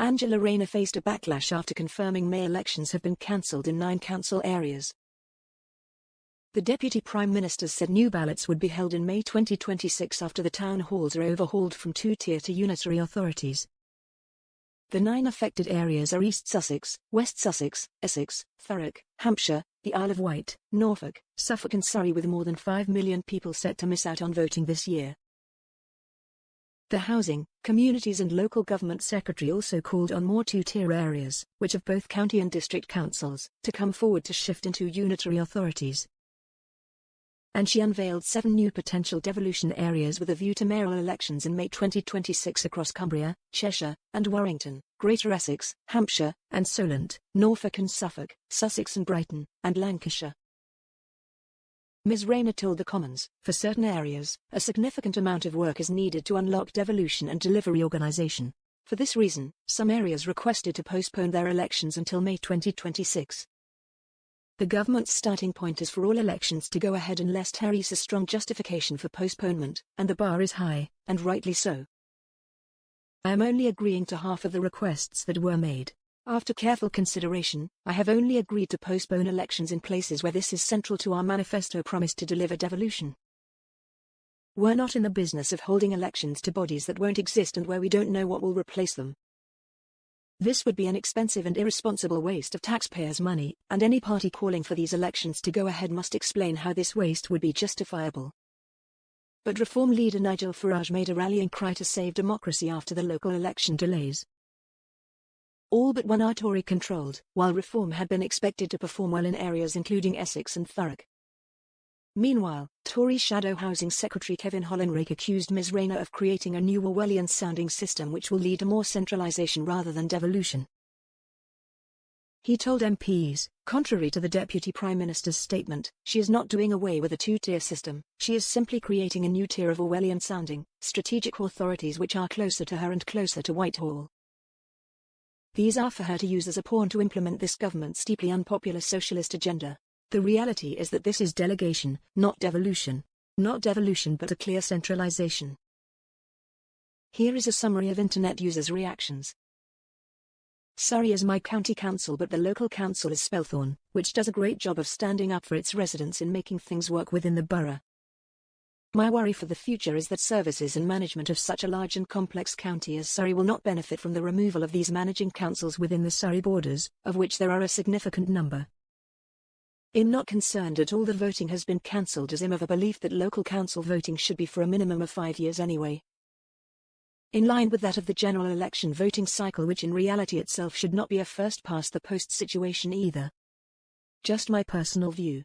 Rayner faced a backlash after confirming May elections have been cancelled in 9 council areas. The Deputy Prime Minister said new ballots would be held in May 2026 after the town halls are overhauled from two-tier to unitary authorities. The 9 affected areas are East Sussex, West Sussex, Essex, Thurrock, Hampshire, the Isle of Wight, Norfolk, Suffolk and Surrey, with more than 5 million people set to miss out on voting this year. The Housing, Communities and Local Government Secretary also called on more two-tier areas, which have both county and district councils, to come forward to shift into unitary authorities. And she unveiled 7 new potential devolution areas with a view to mayoral elections in May 2026 across Cumbria, Cheshire, and Warrington, Greater Essex, Hampshire, and Solent, Norfolk and Suffolk, Sussex and Brighton, and Lancashire. Ms. Rayner told the Commons, for certain areas, a significant amount of work is needed to unlock devolution and delivery organisation. For this reason, some areas requested to postpone their elections until May 2026. The government's starting point is for all elections to go ahead unless there is a strong justification for postponement, and the bar is high, and rightly so. I am only agreeing to half of the requests that were made. After careful consideration, I have only agreed to postpone elections in places where this is central to our manifesto promise to deliver devolution. We're not in the business of holding elections to bodies that won't exist and where we don't know what will replace them. This would be an expensive and irresponsible waste of taxpayers' money, and any party calling for these elections to go ahead must explain how this waste would be justifiable. But Reform leader Nigel Farage made a rallying cry to save democracy after the local election delays. All but one are Tory-controlled, while Reform had been expected to perform well in areas including Essex and Thurrock. Meanwhile, Tory Shadow Housing Secretary Kevin Hollinrake accused Ms. Rayner of creating a new Orwellian-sounding system which will lead to more centralisation rather than devolution. He told MPs, contrary to the Deputy Prime Minister's statement, she is not doing away with a two-tier system, she is simply creating a new tier of Orwellian-sounding, strategic authorities which are closer to her and closer to Whitehall. These are for her to use as a pawn to implement this government's deeply unpopular socialist agenda. The reality is that this is delegation, not devolution. Not devolution but a clear centralization. Here is a summary of internet users' reactions. Surrey is my county council, but the local council is Spelthorne, which does a great job of standing up for its residents in making things work within the borough. My worry for the future is that services and management of such a large and complex county as Surrey will not benefit from the removal of these managing councils within the Surrey borders, of which there are a significant number. I'm not concerned at all that voting has been cancelled, as I'm of a belief that local council voting should be for a minimum of 5 years anyway. In line with that of the general election voting cycle, which in reality itself should not be a first-past-the-post situation either. Just my personal view.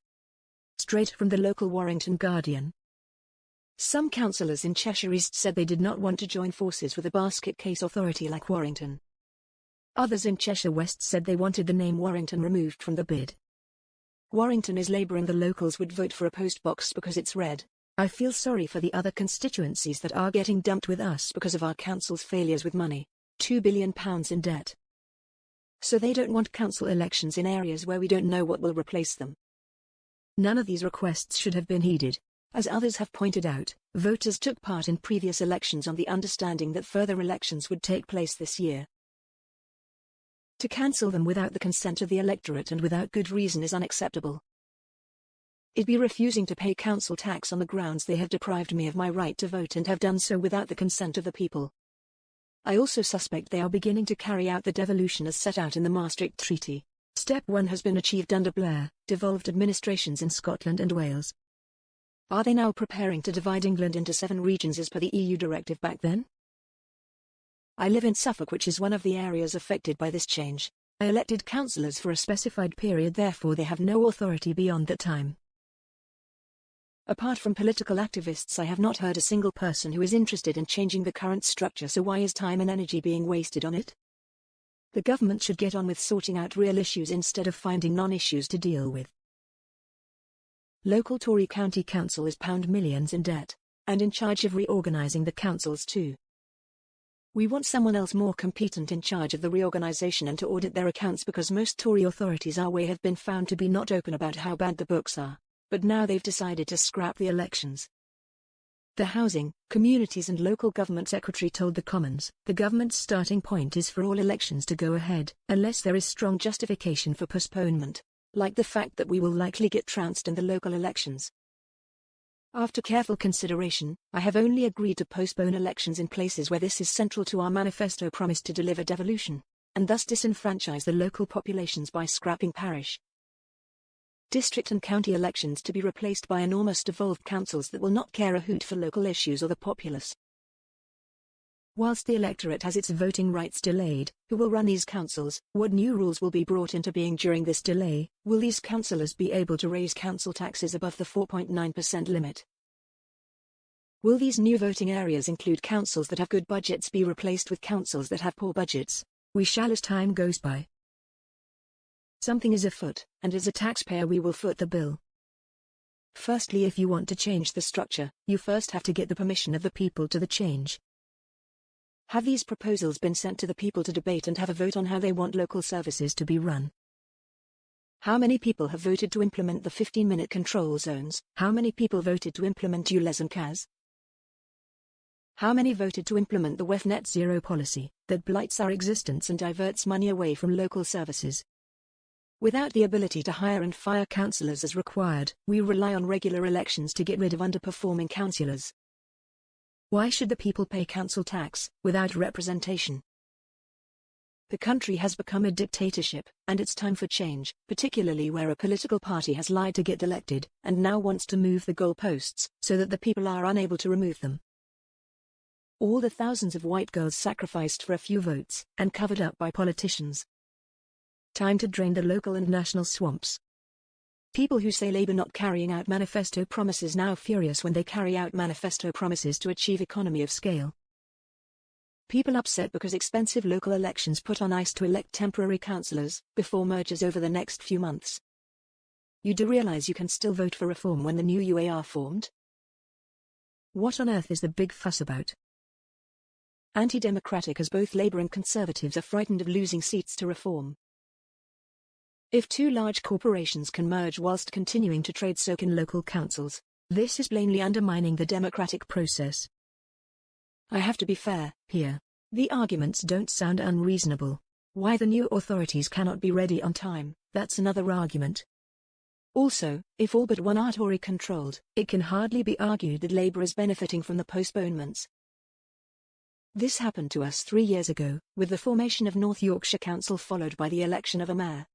Straight from the local Warrington Guardian. Some councillors in Cheshire East said they did not want to join forces with a basket case authority like Warrington. Others in Cheshire West said they wanted the name Warrington removed from the bid. Warrington is labouring the locals would vote for a post box because it's red. I feel sorry for the other constituencies that are getting dumped with us because of our council's failures with money. £2 billion in debt. So they don't want council elections in areas where we don't know what will replace them. None of these requests should have been heeded. As others have pointed out, voters took part in previous elections on the understanding that further elections would take place this year. To cancel them without the consent of the electorate and without good reason is unacceptable. It'd be refusing to pay council tax on the grounds they have deprived me of my right to vote and have done so without the consent of the people. I also suspect they are beginning to carry out the devolution as set out in the Maastricht Treaty. Step 1 has been achieved under Blair, devolved administrations in Scotland and Wales. Are they now preparing to divide England into 7 regions as per the EU directive back then? I live in Suffolk, which is one of the areas affected by this change. I elected councillors for a specified period, therefore they have no authority beyond that time. Apart from political activists, I have not heard a single person who is interested in changing the current structure, so why is time and energy being wasted on it? The government should get on with sorting out real issues instead of finding non-issues to deal with. Local Tory county council is pound millions in debt, and in charge of reorganising the councils too. We want someone else more competent in charge of the reorganisation and to audit their accounts, because most Tory authorities our way have been found to be not open about how bad the books are, but now they've decided to scrap the elections. The Housing, Communities and Local Government Secretary told the Commons, "The government's starting point is for all elections to go ahead, unless there is strong justification for postponement, like the fact that we will likely get trounced in the local elections. After careful consideration, I have only agreed to postpone elections in places where this is central to our manifesto promise to deliver devolution, and thus disenfranchise the local populations by scrapping parish, district and county elections to be replaced by enormous devolved councils that will not care a hoot for local issues or the populace. Whilst the electorate has its voting rights delayed, who will run these councils? What new rules will be brought into being during this delay? Will these councillors be able to raise council taxes above the 4.9% limit? Will these new voting areas include councils that have good budgets be replaced with councils that have poor budgets? We shall as time goes by. Something is afoot, and as a taxpayer we will foot the bill. Firstly, if you want to change the structure, you first have to get the permission of the people to the change. Have these proposals been sent to the people to debate and have a vote on how they want local services to be run? How many people have voted to implement the 15-minute control zones? How many people voted to implement ULEZ and CAS? How many voted to implement the WEF net zero policy, that blights our existence and diverts money away from local services? Without the ability to hire and fire councillors as required, we rely on regular elections to get rid of underperforming councillors. Why should the people pay council tax, without representation? The country has become a dictatorship, and it's time for change, particularly where a political party has lied to get elected, and now wants to move the goalposts, so that the people are unable to remove them. All the thousands of white girls sacrificed for a few votes, and covered up by politicians. Time to drain the local and national swamps. People who say Labour not carrying out manifesto promises now furious when they carry out manifesto promises to achieve economy of scale. People upset because expensive local elections put on ice to elect temporary councillors, before mergers over the next few months. You do realise you can still vote for reform when the new UA are formed? What on earth is the big fuss about? Anti-democratic as both Labour and Conservatives are frightened of losing seats to reform. If two large corporations can merge whilst continuing to trade, so can local councils. This is plainly undermining the democratic process. I have to be fair here. The arguments don't sound unreasonable. Why the new authorities cannot be ready on time, that's another argument. Also, if all but one are Tory controlled, it can hardly be argued that Labour is benefiting from the postponements. This happened to us 3 years ago, with the formation of North Yorkshire Council followed by the election of a mayor.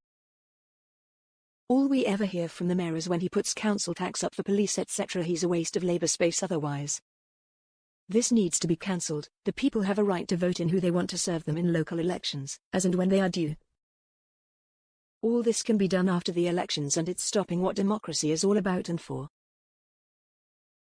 All we ever hear from the mayor is when he puts council tax up for police etc. He's a waste of Labour space otherwise. This needs to be cancelled. The people have a right to vote in who they want to serve them in local elections, as and when they are due. All this can be done after the elections, and it's stopping what democracy is all about and for.